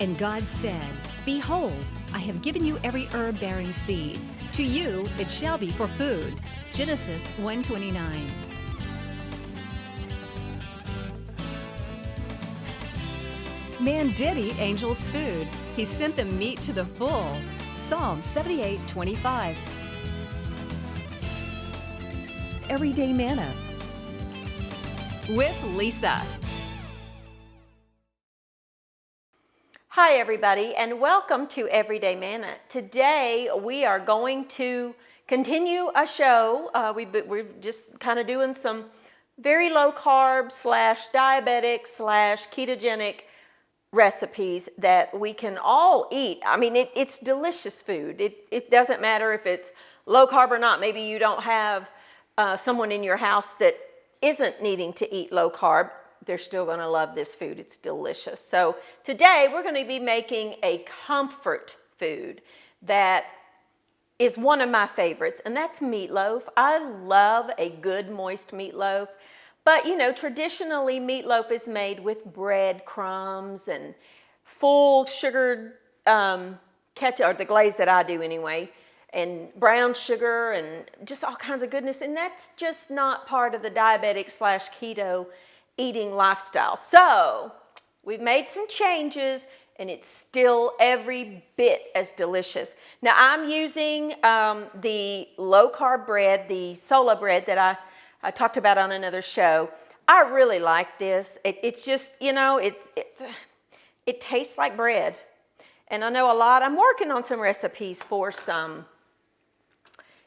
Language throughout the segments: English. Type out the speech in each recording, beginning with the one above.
And God said, Behold, I have given you every herb-bearing seed. To you it shall be for food. Genesis 1:29. Man did eat angels' food. He sent them meat to the full. Psalm 78:25. Everyday Manna with Lisa. Hi everybody, and welcome to Everyday Manna. Today we are going to continue a show. We're just kind of doing some very low carb / diabetic / ketogenic recipes that we can all eat. I mean, it's delicious food. It doesn't matter if it's low carb or not. Maybe you don't have someone in your house that isn't needing to eat low carb. They're still going to love this food. It's delicious. So today we're going to be making a comfort food that is one of my favorites, and that's meatloaf. I love a good moist meatloaf, but you know, traditionally meatloaf is made with breadcrumbs and full sugared ketchup, or the glaze that I do anyway, and brown sugar and just all kinds of goodness, and that's just not part of the diabetic / keto eating lifestyle. So we've made some changes and it's still every bit as delicious. Now I'm using the low carb bread, the Sola bread that I talked about on another show. I really like this. It's just, you know, it tastes like bread. And I know I'm working on some recipes for some,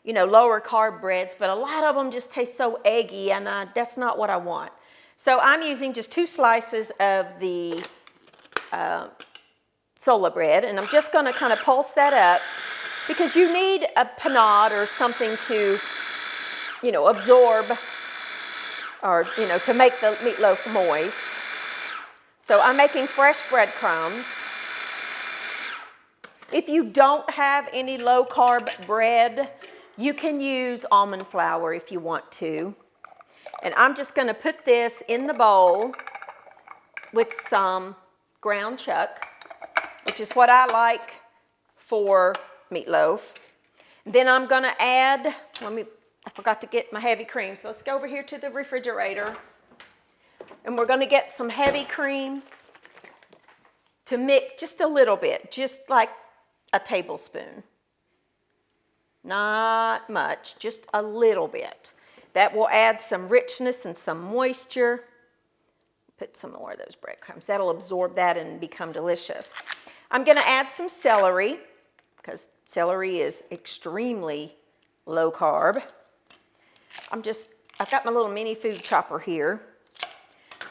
you know, lower carb breads, but a lot of them just taste so eggy, and that's not what I want. So I'm using just 2 slices of the Sola bread, and I'm just going to kind of pulse that up because you need a panade or something to, you know, absorb or, you know, to make the meatloaf moist. So I'm making fresh breadcrumbs. If you don't have any low carb bread, you can use almond flour if you want to. And I'm just going to put this in the bowl with some ground chuck, which is what I like for meatloaf. Then I'm going to add, I forgot to get my heavy cream, so let's go over here to the refrigerator. And we're going to get some heavy cream to mix just a little bit, just like a tablespoon. Not much, just a little bit. That will add some richness and some moisture. Put some more of those breadcrumbs. That'll absorb that and become delicious. I'm going to add some celery because celery is extremely low carb. I've got my little mini food chopper here.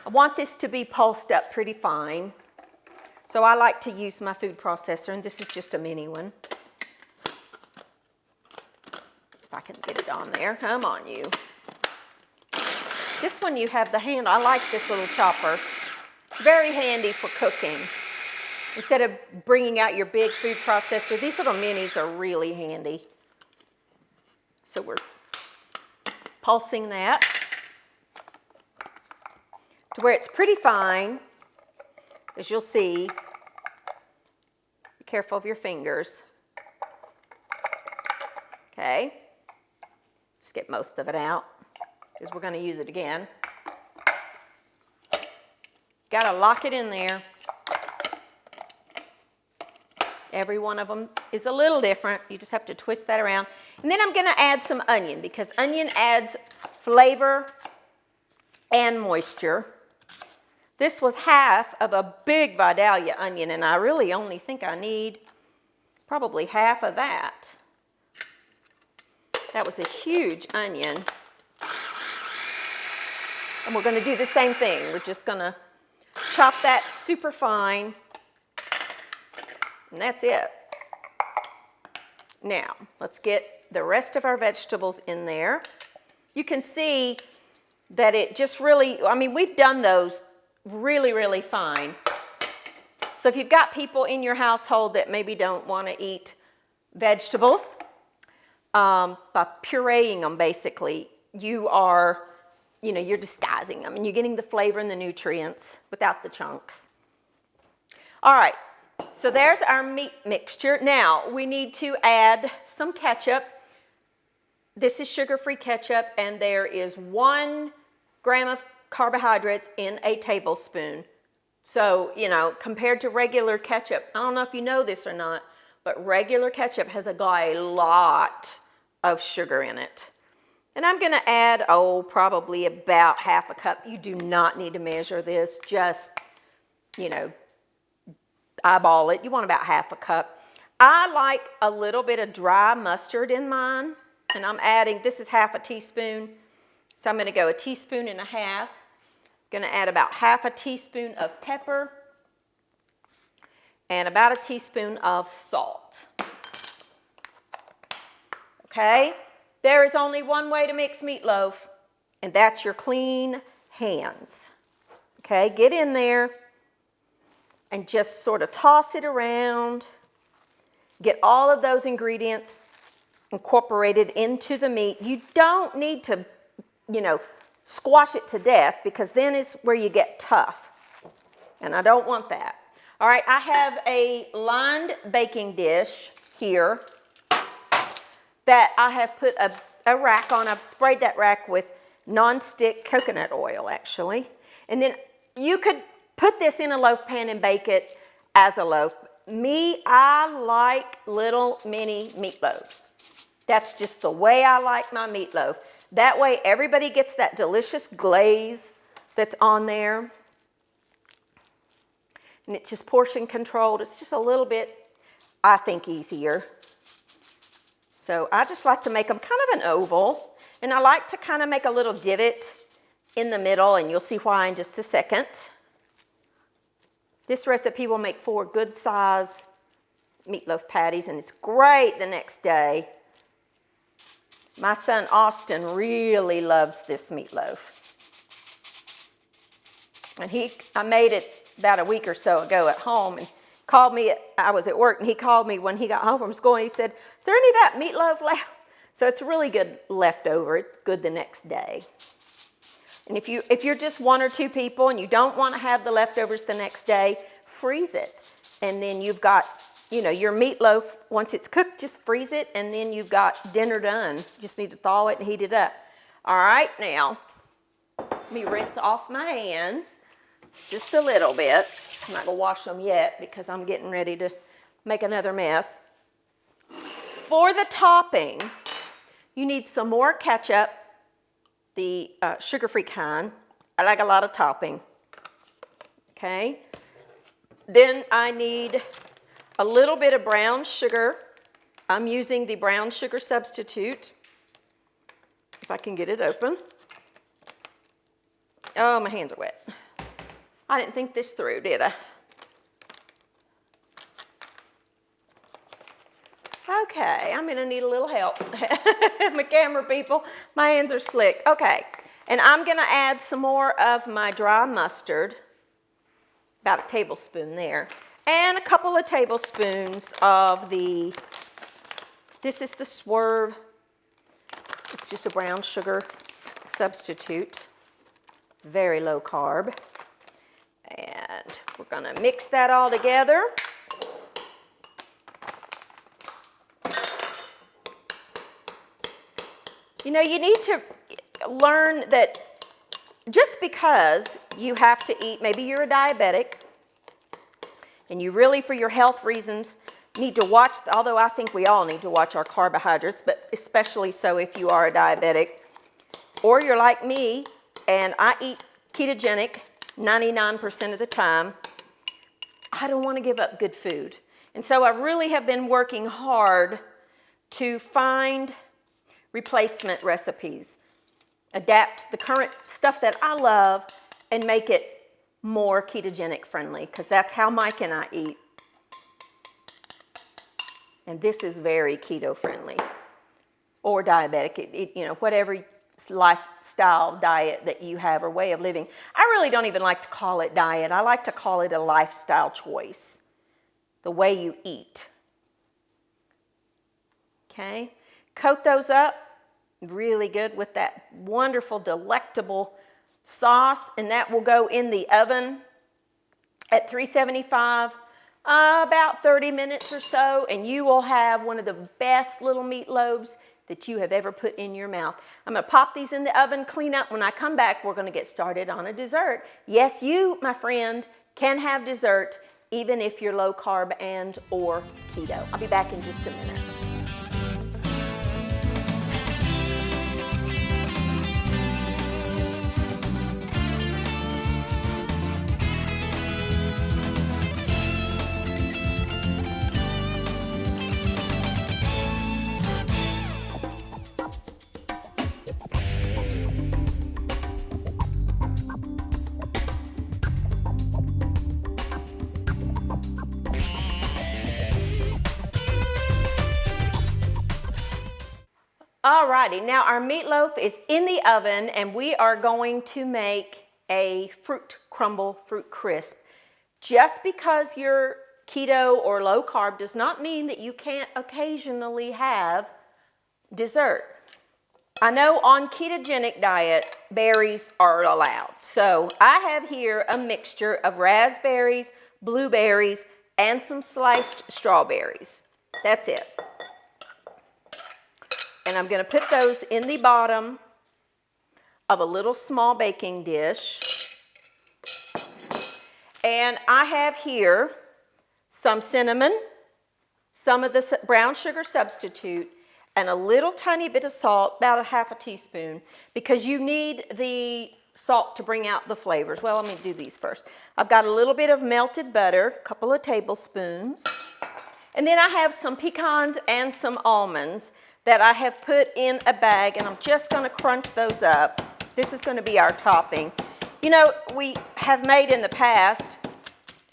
I want this to be pulsed up pretty fine. So I like to use my food processor, and this is just a mini one. If I can get it on there. Come on, you. This one you have the handle. I like this little chopper. Very handy for cooking. Instead of bringing out your big food processor, these little minis are really handy. So we're pulsing that to where it's pretty fine, as you'll see. Be careful of your fingers. Okay. Just get most of it out, because we're going to use it again. Got to lock it in there. Every one of them is a little different. You just have to twist that around. And then I'm going to add some onion, because onion adds flavor and moisture. This was half of a big Vidalia onion, and I really only think I need probably half of that. That was a huge onion. And we're going to do the same thing. We're just going to chop that super fine. And that's it. Now, let's get the rest of our vegetables in there. You can see that it just really, I mean, we've done those really, really fine. So if you've got people in your household that maybe don't want to eat vegetables, by pureeing them, basically, you're disguising them and you're getting the flavor and the nutrients without the chunks. All right, So there's our meat mixture. Now we need to add some ketchup. This is sugar-free ketchup, and there is 1 gram of carbohydrates in a tablespoon. So, you know, compared to regular ketchup, I don't know if you know this or not, but regular ketchup has got a lot of sugar in it. And I'm going to add, probably about half a cup. You do not need to measure this. Just, you know, eyeball it. You want about half a cup. I like a little bit of dry mustard in mine. And I'm adding, this is half a teaspoon. So I'm going to go 1.5 teaspoons. Going to add about half a teaspoon of pepper. And about 1 teaspoon of salt. Okay? There is only one way to mix meatloaf, and that's your clean hands. Okay, get in there and just sort of toss it around. Get all of those ingredients incorporated into the meat. You don't need to, you know, squash it to death, because then is where you get tough, and I don't want that. All right, I have a lined baking dish here that I have put a rack on. I've sprayed that rack with non-stick coconut oil, actually. And then you could put this in a loaf pan and bake it as a loaf. Me, I like little mini meatloaves. That's just the way I like my meatloaf. That way everybody gets that delicious glaze that's on there. And it's just portion controlled. It's just a little bit, I think, easier. So I just like to make them kind of an oval, and I like to kind of make a little divot in the middle, and you'll see why in just a second. This recipe will make 4 good size meatloaf patties, and it's great the next day. My son Austin really loves this meatloaf. And I made it about a week or so ago at home, and called me. I was at work, and he called me when he got home from school, and he said, "Is there any of that meatloaf left?" So it's really good leftover. It's good the next day. And if you're just 1 or 2 people and you don't want to have the leftovers the next day, freeze it. And then you've got, you know, your meatloaf. Once it's cooked, just freeze it, and then you've got dinner done. You just need to thaw it and heat it up. All right, now let me rinse off my hands just a little bit. I'm not going to wash them yet because I'm getting ready to make another mess. For the topping, you need some more ketchup, the sugar-free kind. I like a lot of topping. Okay. Then I need a little bit of brown sugar. I'm using the brown sugar substitute. If I can get it open. Oh, my hands are wet. I didn't think this through, did I? Okay, I'm gonna need a little help. My camera people, my hands are slick. Okay, and I'm gonna add some more of my dry mustard, about 1 tablespoon there, and a couple of tablespoons of this is the Swerve. It's just a brown sugar substitute, very low carb. And we're going to mix that all together. You know, you need to learn that just because you have to eat, maybe you're a diabetic, and you really, for your health reasons, need to watch, although I think we all need to watch our carbohydrates, but especially so if you are a diabetic, or you're like me, and I eat ketogenic 99% of the time. I don't want to give up good food. And so I really have been working hard to find replacement recipes, adapt the current stuff that I love and make it more ketogenic friendly, because that's how Mike and I eat. And this is very keto friendly, or diabetic, you know, whatever lifestyle diet that you have or way of living. I really don't even like to call it diet. I like to call it a lifestyle choice, the way you eat. Okay, coat those up really good with that wonderful, delectable sauce, and that will go in the oven at 375 About 30 minutes or so, and you will have one of the best little meatloaves that you have ever put in your mouth. I'm going to pop these in the oven, clean up. When I come back, we're going to get started on a dessert. Yes, you, my friend, can have dessert even if you're low carb and or keto. I'll be back in just a minute. Alrighty, now our meatloaf is in the oven and we are going to make a fruit crumble, fruit crisp. Just because you're keto or low carb does not mean that you can't occasionally have dessert. I know on ketogenic diet, berries are allowed. So I have here a mixture of raspberries, blueberries, and some sliced strawberries. That's it. And I'm going to put those in the bottom of a little small baking dish. And I have here some cinnamon, some of the brown sugar substitute, and a little tiny bit of salt, about a half a teaspoon, because you need the salt to bring out the flavors. Well, let me do these first. I've got a little bit of melted butter, a couple of tablespoons. And then I have some pecans and some almonds that I have put in a bag, and I'm just going to crunch those up. This is going to be our topping. You know, we have made in the past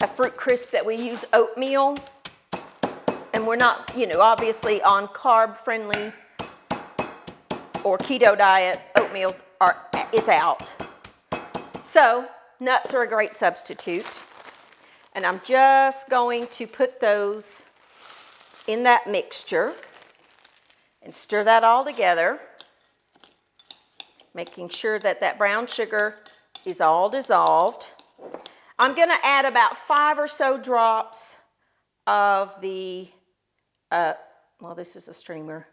a fruit crisp that we use oatmeal, and we're not, you know, obviously on carb-friendly or keto diet, oatmeal is out. So nuts are a great substitute, and I'm just going to put those in that mixture and stir that all together, making sure that that brown sugar is all dissolved. I'm going to add about 5 or so drops of the, well, this is a streamer,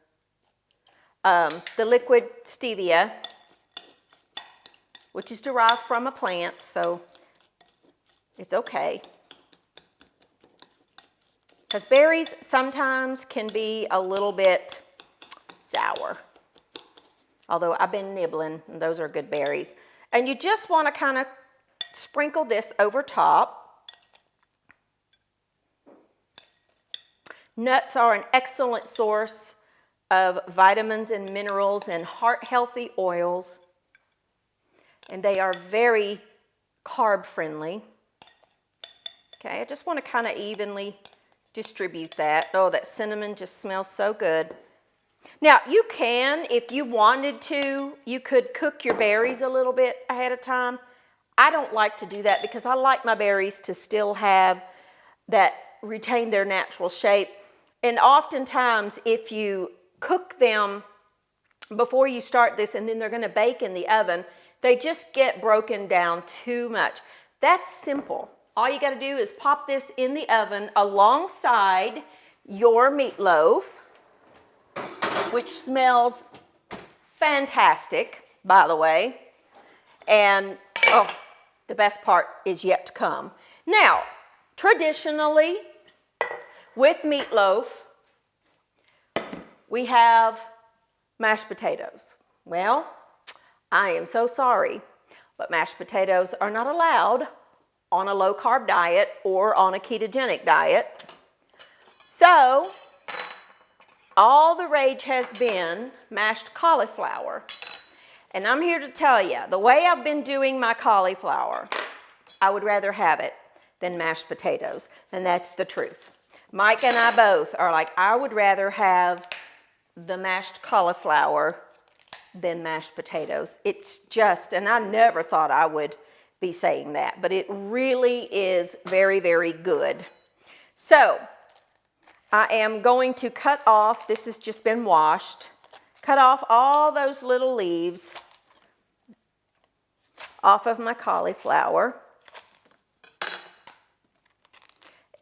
the liquid stevia, which is derived from a plant, so it's okay. Because berries sometimes can be a little bit sour, although I've been nibbling, and those are good berries. And you just want to kind of sprinkle this over top. Nuts are an excellent source of vitamins and minerals and heart-healthy oils, and they are very carb-friendly. Okay, I just want to kind of evenly distribute that. Oh, that cinnamon just smells so good. Now, you can, if you wanted to, you could cook your berries a little bit ahead of time. I don't like to do that because I like my berries to still have that, retain their natural shape. And oftentimes, if you cook them before you start this and then they're going to bake in the oven, they just get broken down too much. That's simple. All you got to do is pop this in the oven alongside your meatloaf, which smells fantastic, by the way. And, oh, the best part is yet to come. Now, traditionally, with meatloaf, we have mashed potatoes. Well, I am so sorry, but mashed potatoes are not allowed on a low-carb diet or on a ketogenic diet. So, all the rage has been mashed cauliflower. And I'm here to tell you, the way I've been doing my cauliflower, I would rather have it than mashed potatoes. And that's the truth. Mike and I both are like, I would rather have the mashed cauliflower than mashed potatoes. It's just, and I never thought I would be saying that, but it really is very, very good. So, I am going to cut off, this has just been washed, cut off all those little leaves off of my cauliflower.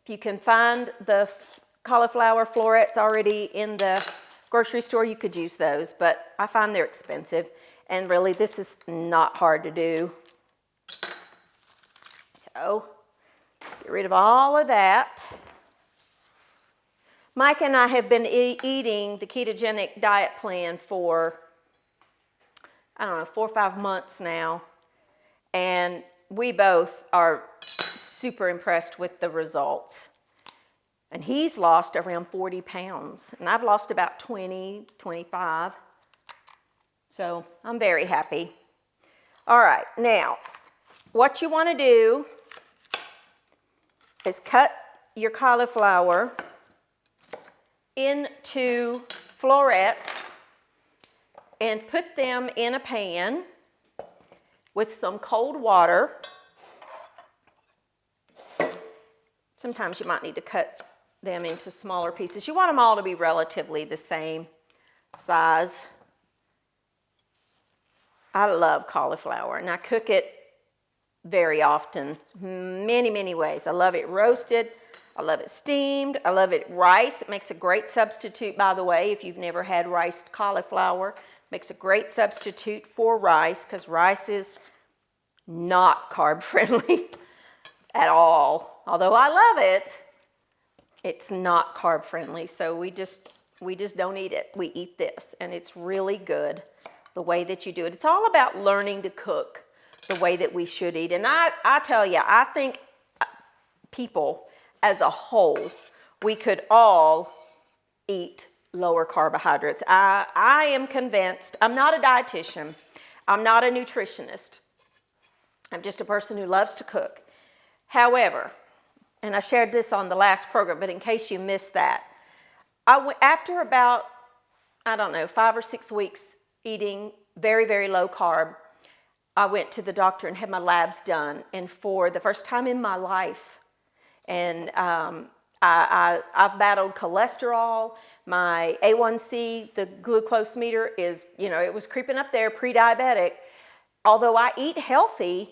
If you can find the cauliflower florets already in the grocery store, you could use those, but I find they're expensive. And really, this is not hard to do. So, get rid of all of that. Mike and I have been eating the ketogenic diet plan for, I don't know, 4 or 5 months now. And we both are super impressed with the results. And he's lost around 40 pounds. And I've lost about 20, 25. So I'm very happy. All right, now, what you want to do is cut your cauliflower into florets and put them in a pan with some cold water. Sometimes you might need to cut them into smaller pieces. You want them all to be relatively the same size. I love cauliflower, and I cook it very often, many, many ways. I love it roasted. I love it steamed. I love it rice. It makes a great substitute, by the way, if you've never had riced cauliflower. Makes a great substitute for rice, because rice is not carb friendly at all. Although I love it, it's not carb friendly. So we just don't eat it. We eat this, and it's really good the way that you do it. It's all about learning to cook the way that we should eat. And I tell you, I think people as a whole, we could all eat lower carbohydrates. I am convinced. I'm not a dietitian. I'm not a nutritionist. I'm just a person who loves to cook. However, and I shared this on the last program, but in case you missed that, after about, I don't know, 5 or 6 weeks eating very, very low carb, I went to the doctor and had my labs done. And for the first time in my life, and I've battled cholesterol. My A1C, the glucose meter is, it was creeping up there, pre-diabetic. Although I eat healthy,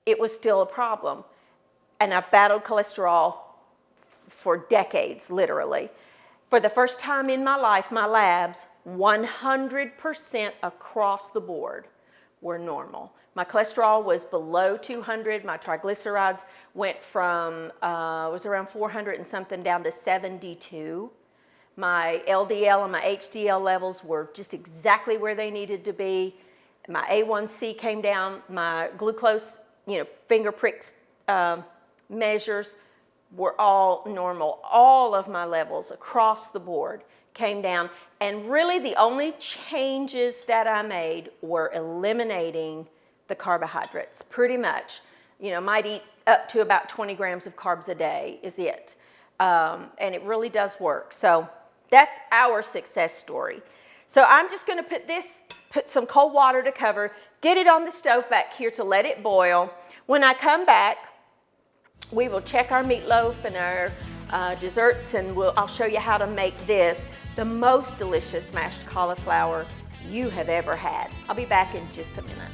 it was still a problem. And I've battled cholesterol for decades, literally. For the first time in my life, my labs, 100% across the board, were normal. My cholesterol was below 200. My triglycerides went from, was around 400 and something down to 72. My LDL and my HDL levels were just exactly where they needed to be. My A1C came down. My glucose, finger pricks measures were all normal. All of my levels across the board came down. And really the only changes that I made were eliminating the carbohydrates, pretty much. Might eat up to about 20 grams of carbs a day is it. And it really does work. So that's our success story. So I'm just going to put some cold water to cover, get it on the stove back here to let it boil. When I come back, we will check our meatloaf and our desserts, and I'll show you how to make this the most delicious mashed cauliflower you have ever had. I'll be back in just a minute.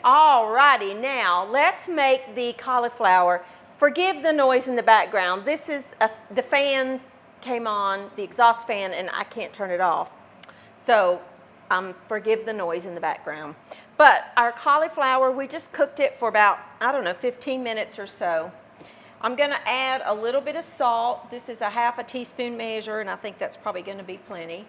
Alrighty, now let's make the cauliflower. Forgive the noise in the background. This is the fan came on, the exhaust fan, and I can't turn it off. So forgive the noise in the background. But our cauliflower, we just cooked it for about, 15 minutes or so. I'm going to add a little bit of salt. This is a ½ teaspoon measure, and I think that's probably going to be plenty.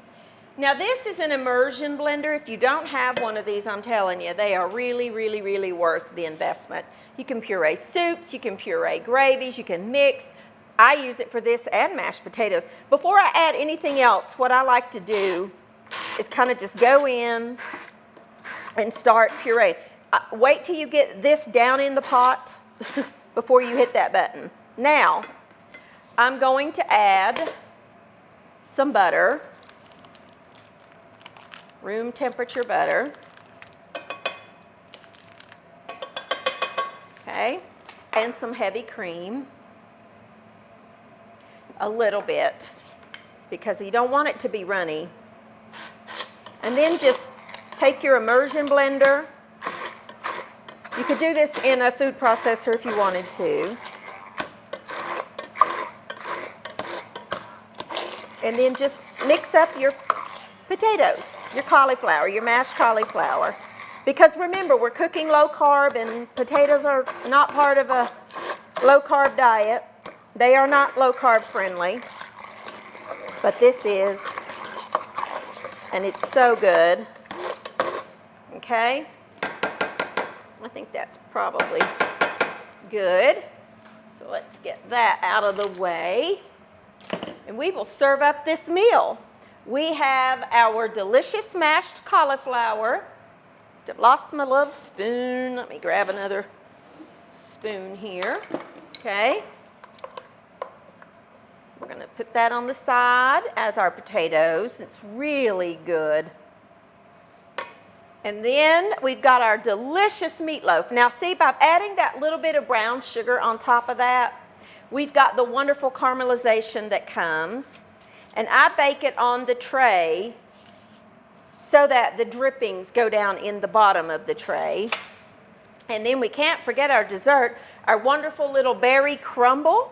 Now this is an immersion blender. If you don't have one of these, I'm telling you, they are really, really, really worth the investment. You can puree soups, you can puree gravies, you can mix. I use it for this and mashed potatoes. Before I add anything else, what I like to do is kind of just go in and start pureeing. Wait till you get this down in the pot before you hit that button. Now, I'm going to add some butter, room temperature butter. Okay, and some heavy cream, a little bit, because you don't want it to be runny. And then just take your immersion blender. You could do this in a food processor if you wanted to. And then just mix up your potatoes, your cauliflower, your mashed cauliflower. Because remember, we're cooking low carb and potatoes are not part of a low carb diet. They are not low carb friendly, but this is, and it's so good. Okay, I think that's probably good. So let's get that out of the way, and we will serve up this meal. We have our delicious mashed cauliflower. Lost my little spoon. Let me grab another spoon here. Okay. We're going to put that on the side as our potatoes. It's really good. And then we've got our delicious meatloaf. Now see, by adding that little bit of brown sugar on top of that, we've got the wonderful caramelization that comes. And I bake it on the tray so that the drippings go down in the bottom of the tray. And then we can't forget our dessert, our wonderful little berry crumble.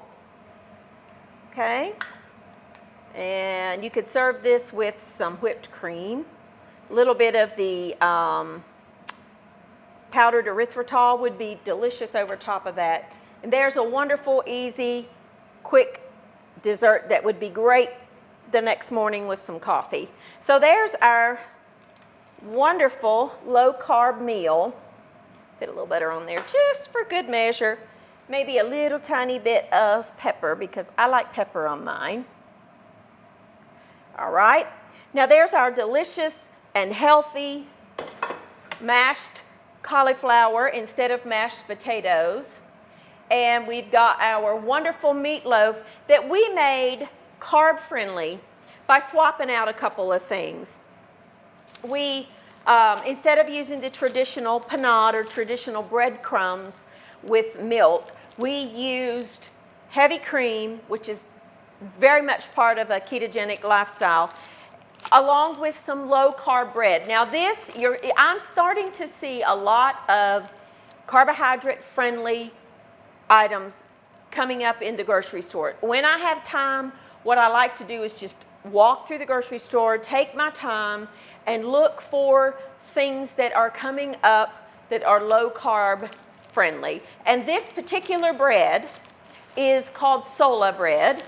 Okay. And you could serve this with some whipped cream. A little bit of the powdered erythritol would be delicious over top of that. And there's a wonderful, easy, quick dessert that would be great the next morning with some coffee. So there's our wonderful low-carb meal. Put a little butter on there just for good measure. Maybe a little tiny bit of pepper because I like pepper on mine. All right. Now there's our delicious and healthy mashed cauliflower instead of mashed potatoes. And we've got our wonderful meatloaf that we made carb-friendly by swapping out a couple of things. We, instead of using the traditional panade or traditional breadcrumbs with milk, we used heavy cream, which is very much part of a ketogenic lifestyle, along with some low-carb bread. Now this, I'm starting to see a lot of carbohydrate-friendly items coming up in the grocery store. When I have time, what I like to do is just walk through the grocery store, take my time, and look for things that are coming up that are low-carb friendly. And this particular bread is called Sola bread,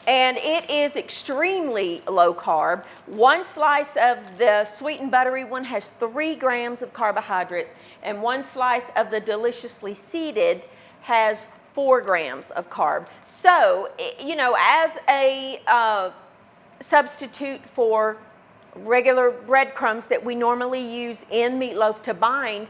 and it is extremely low carb. One slice of the sweet and buttery one has 3 grams of carbohydrate, and one slice of the deliciously seeded has 4 grams of carb. So, you know, as a substitute for regular breadcrumbs that we normally use in meatloaf to bind,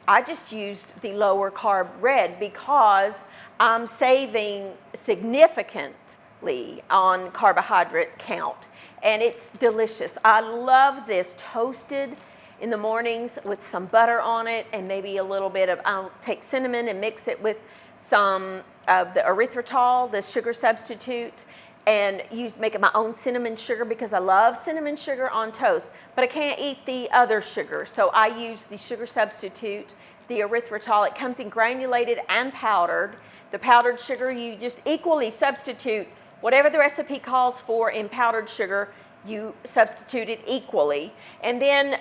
I just used the lower carb bread because I'm saving significantly on carbohydrate count, and it's delicious. I love this toasted in the mornings with some butter on it and maybe a little bit of, I'll take cinnamon and mix it with some of the erythritol, the sugar substitute, and make it my own cinnamon sugar because I love cinnamon sugar on toast, but I can't eat the other sugar. So I use the sugar substitute, the erythritol. It comes in granulated and powdered. The powdered sugar, you just equally substitute whatever the recipe calls for in powdered sugar, you substitute it equally. And then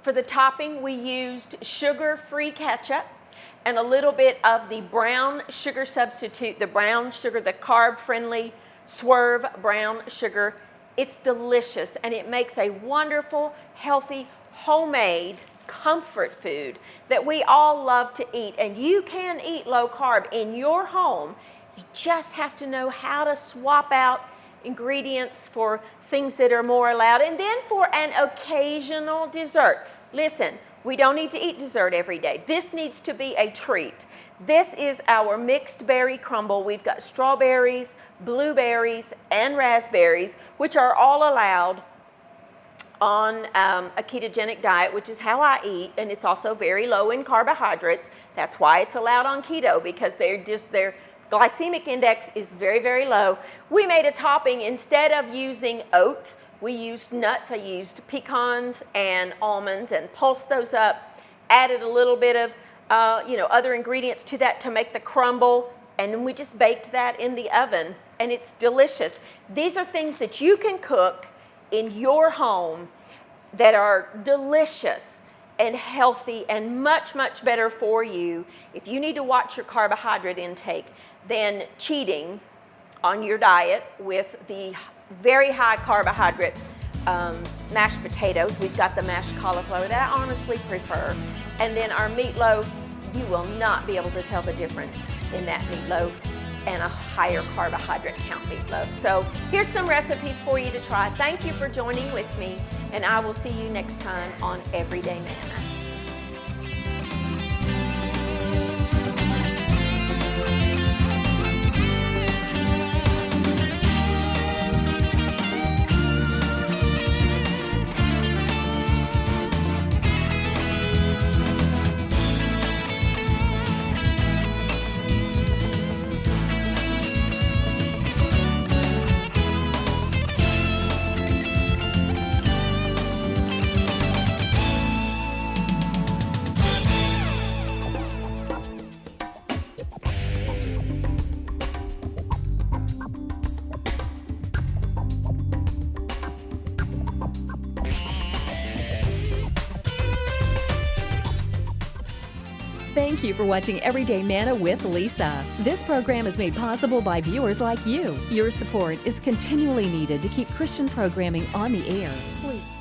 for the topping, we used SugarFree Ketchup and a little bit of the brown sugar substitute, the brown sugar, the carb-friendly Swerve brown sugar. It's delicious, and it makes a wonderful, healthy, homemade comfort food that we all love to eat. And you can eat low carb in your home. You just have to know how to swap out ingredients for things that are more allowed. And then for an occasional dessert. Listen, we don't need to eat dessert every day. This needs to be a treat. This is our mixed berry crumble. We've got strawberries, blueberries, and raspberries, which are all allowed on a ketogenic diet, which is how I eat, and it's also very low in carbohydrates. That's why it's allowed on keto, because their glycemic index is very, very low. We made a topping. Instead of using oats, we used nuts. I used pecans and almonds and pulsed those up, added a little bit of other ingredients to that to make the crumble, and then we just baked that in the oven, and it's delicious. These are things that you can cook in your home that are delicious and healthy and much, much better for you. If you need to watch your carbohydrate intake, then cheating on your diet with the very high carbohydrate mashed potatoes. We've got the mashed cauliflower that I honestly prefer. And then our meatloaf, you will not be able to tell the difference in that meatloaf and a higher carbohydrate count meatloaf. So here's some recipes for you to try. Thank you for joining with me, and I will see you next time on Everyday Manna. Thank you for watching Everyday Manna with Lisa. This program is made possible by viewers like you. Your support is continually needed to keep Christian programming on the air. Please.